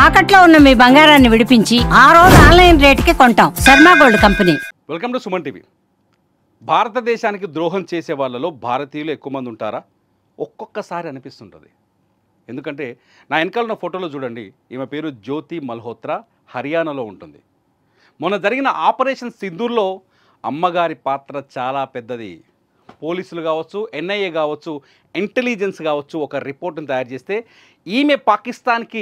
తాకట్లో ఉన్న మీ బంగారాన్ని విడిపించి ఆ రోజు ఆన్లైన్ రేటుకి కొంటాం. Sharma gold company. Welcome to Suman TV. భారతదేశానికి ద్రోహం చేసే వాళ్ళలో భారతీయులు ఎక్కువ మంది ఉంటారా? ఒక్కొక్కసారి అనిపిస్తుంటుంది. ఎందుకంటే నా వెనకాల ఉన్న ఫోటోలో చూడండి, ఈమె పేరు జ్యోతి మల్హోత్రా, హర్యానాలో ఉంటుంది. మొన్న జరిగిన ఆపరేషన్ సింధూర్లో అమ్మగారి పాత్ర చాలా పెద్దది. పోలీసులు కావచ్చు, ఎన్ఐఏ కావచ్చు, ఇంటెలిజెన్స్ కావచ్చు ఒక రిపోర్ట్ను తయారు చేస్తే ఈమె పాకిస్తాన్కి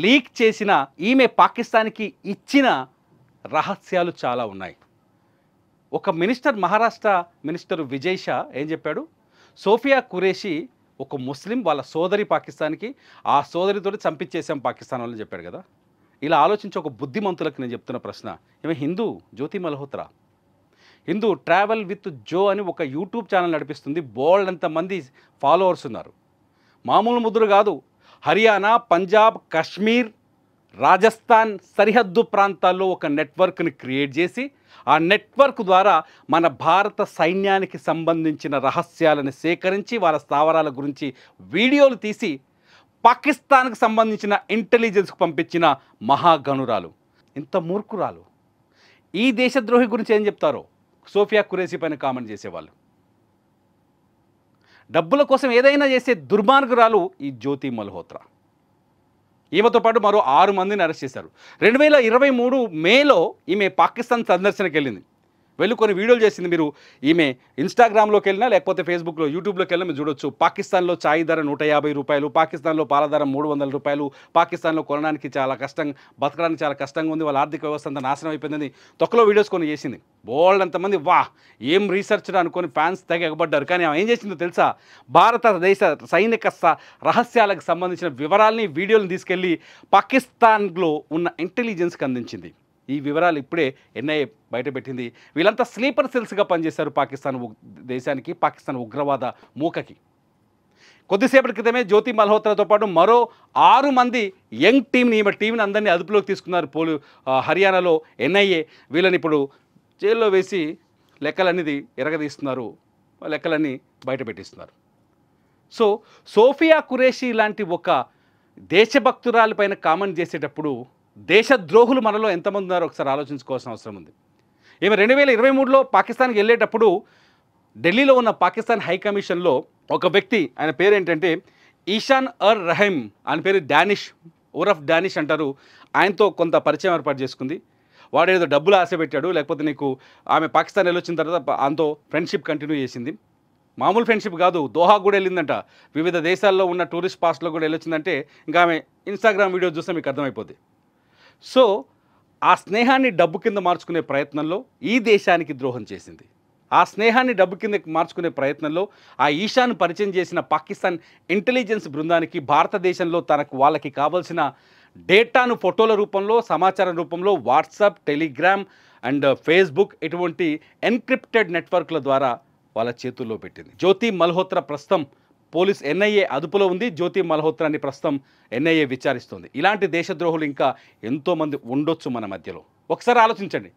లీక్ చేసిన, ఈమె పాకిస్తాన్కి ఇచ్చిన రహస్యాలు చాలా ఉన్నాయి. ఒక మినిస్టర్, మహారాష్ట్ర మినిస్టర్ విజయ్ షా ఏం చెప్పాడు? సోఫియా ఖురేషీ ఒక ముస్లిం, వాళ్ళ సోదరి పాకిస్తాన్కి, ఆ సోదరితో చంపించేసాం పాకిస్తాన్ వాళ్ళని చెప్పాడు కదా. ఇలా ఆలోచించి ఒక బుద్ధిమంతులకు నేను చెప్తున్న ప్రశ్న, ఈమె హిందూ, జ్యోతి Malhotra Hindu. Travel with Jo అని ఒక యూట్యూబ్ ఛానల్ నడిపిస్తుంది. బోల్డ్ అంతమంది ఫాలోవర్స్ ఉన్నారు. మామూలు ముద్దురు కాదు. హర్యానా, పంజాబ్, కాశ్మీర్, రాజస్థాన్ సరిహద్దు ప్రాంతాల్లో ఒక నెట్వర్క్ని క్రియేట్ చేసి ఆ నెట్వర్క్ ద్వారా మన భారత సైన్యానికి సంబంధించిన రహస్యాలను సేకరించి వాళ్ళ స్థావరాల గురించి వీడియోలు తీసి పాకిస్తాన్కి సంబంధించిన ఇంటెలిజెన్స్కి పంపించిన మహాగణురాలు. ఇంత మూర్ఖురాలు ఈ దేశద్రోహి గురించి ఏం చెప్తారో సోఫియా ఖురేషీ పైన కామెంట్ చేసేవాళ్ళు. డబ్బుల కోసం ఏదైనా చేసే దుర్మార్గురాలు ఈ జ్యోతి మల్హోత్రా. ఈమెతో పాటు మరో 6 మందిని అరెస్ట్ చేశారు. 2023 మేలో ఈమె పాకిస్తాన్ సందర్శనకు వెళ్ళింది. వెళ్ళి కొన్ని వీడియోలు చేసింది. మీరు ఈమె ఇన్స్టాగ్రామ్లోకి వెళ్ళినా లేకపోతే ఫేస్బుక్లో, యూట్యూబ్లోకి వెళ్ళినా మీరు చూడొచ్చు. పాకిస్తాన్లో ఛాయ్ ధర 150 రూపాయలు, పాకిస్తాన్లో పాల ధర 300 రూపాయలు, పాకిస్తాన్లో కొనడానికి చాలా కష్టం, బతకడానికి చాలా కష్టంగా ఉంది, వాళ్ళ ఆర్థిక వ్యవస్థ అంతా నాశనం అయిపోయిందని తొక్కలో వీడియోస్ కొన్ని చేసింది. బోల్డ్ అంతమంది వా ఏం రీసెర్చ్ అనుకొని ఫ్యాన్స్ తెగ ఎగబడ్డారు. కానీ ఆమె ఏం చేసిందో తెలుసా? భారతదేశ సైనిక రహస్యాలకు సంబంధించిన వివరాలని, వీడియోలను తీసుకెళ్ళి పాకిస్తాన్లో ఉన్న ఇంటెలిజెన్స్కి అందించింది. ఈ వివరాలు ఇప్పుడే ఎన్ఐఏ బయటపెట్టింది. వీళ్ళంతా స్లీపర్ సెల్స్గా పనిచేశారు పాకిస్తాన్ దేశానికి, పాకిస్తాన్ ఉగ్రవాద మూకకి. కొద్దిసేపటి క్రితమే జ్యోతి మల్హోత్రాతో పాటు మరో 6 మంది యంగ్ టీంని, ఈమె టీంని అందరినీ అదుపులోకి తీసుకున్నారు హర్యానాలో ఎన్ఐఏ. వీళ్ళని ఇప్పుడు జైల్లో వేసి లెక్కలన్నీ ఎరగదీస్తున్నారు, లెక్కలన్నీ బయటపెట్టిస్తున్నారు. సో సోఫియా ఖురేషీ లాంటి ఒక దేశభక్తురాలిపైన కామెంట్ చేసేటప్పుడు దేశద్రోహులు మనలో ఎంతమంది ఉన్నారో ఒకసారి ఆలోచించుకోవాల్సిన అవసరం ఉంది. ఈమె 2023లో పాకిస్తాన్కి వెళ్ళేటప్పుడు ఢిల్లీలో ఉన్న పాకిస్తాన్ హై కమిషన్లో ఒక వ్యక్తి, ఆయన పేరు ఏంటంటే ఈషాన్ అర్ రహీమ్, ఆయన పేరు డానిష్, ఉరఫ్ డానిష్ అంటారు. ఆయనతో కొంత పరిచయం ఏర్పాటు చేసుకుంది. వాడు ఏదో డబ్బులు ఆశ పెట్టాడు, లేకపోతే నీకు ఆమె పాకిస్తాన్ వెళ్ళొచ్చిన తర్వాత ఆయనతో ఫ్రెండ్షిప్ కంటిన్యూ చేసింది. మామూలు ఫ్రెండ్షిప్ కాదు, దోహా కూడా వెళ్ళిందంట. వివిధ దేశాల్లో ఉన్న టూరిస్ట్ స్పాట్స్లో కూడా వెళ్ళొచ్చిందంటే ఇంకా ఆమె ఇన్స్టాగ్రామ్ వీడియో చూస్తే మీకు అర్థమైపోద్ది. సో ఆ స్నేహాన్ని డబ్బు కింద మార్చుకునే ప్రయత్నంలో ఈ దేశానికి ద్రోహం చేసింది. ఆ స్నేహాన్ని డబ్బు కింద మార్చుకునే ప్రయత్నంలో ఆ ఈషాను పరిచయం చేసిన పాకిస్తాన్ ఇంటెలిజెన్స్ బృందానికి భారతదేశంలో వాళ్ళకి కావాల్సిన డేటాను ఫోటోల రూపంలో, సమాచారం రూపంలో వాట్సాప్, టెలిగ్రామ్ అండ్ ఫేస్బుక్ ఇటువంటి ఎన్క్రిప్టెడ్ నెట్వర్క్ల ద్వారా వాళ్ళ చేతుల్లో పెట్టింది. జ్యోతి మల్హోత్రా ప్రస్తుతం పోలీస్ ఎన్ఐఏ అదుపులో ఉంది. జ్యోతి మల్హోత్రాని ప్రస్తుతం ఎన్ఐఏ విచారిస్తుంది. ఇలాంటి దేశద్రోహులు ఇంకా ఎంతోమంది ఉండొచ్చు మన మధ్యలో. ఒకసారి ఆలోచించండి.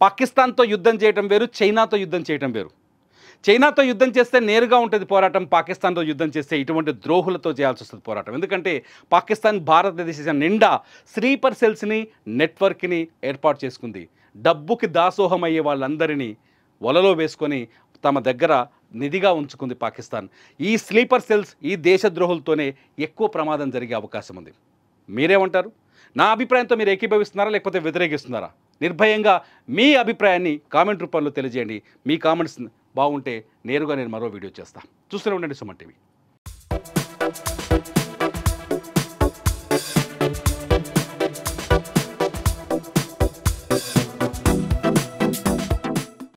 పాకిస్తాన్తో యుద్ధం చేయడం వేరు, చైనాతో యుద్ధం చేయడం వేరు. చైనాతో యుద్ధం చేస్తే నేరుగా ఉంటుంది పోరాటం, పాకిస్తాన్తో యుద్ధం చేస్తే ఇటువంటి ద్రోహులతో చేయాల్సి వస్తుంది పోరాటం. ఎందుకంటే పాకిస్తాన్ భారతదేశం నిండా స్లీపర్ సెల్స్ని, నెట్వర్క్ని ఏర్పాటు చేసుకుంది. డబ్బుకి దాసోహం అయ్యే వాళ్ళందరినీ వలలో వేసుకొని తమ దగ్గర నిధిగా ఉంచుకుంది పాకిస్తాన్. ఈ స్లీపర్ సెల్స్, ఈ దేశద్రోహులతోనే ఎక్కువ ప్రమాదం జరిగే అవకాశం ఉంది. మీరేమంటారు? నా అభిప్రాయంతో మీరు ఏకీభవిస్తున్నారా లేకపోతే వ్యతిరేకిస్తున్నారా? నిర్భయంగా మీ అభిప్రాయాన్ని కామెంట్ రూపంలో తెలియజేయండి. మీ కామెంట్స్ బాగుంటే నేరుగా నేను మరో వీడియో చేస్తాను. చూస్తూనే ఉండండి సుమన్ టీవీ.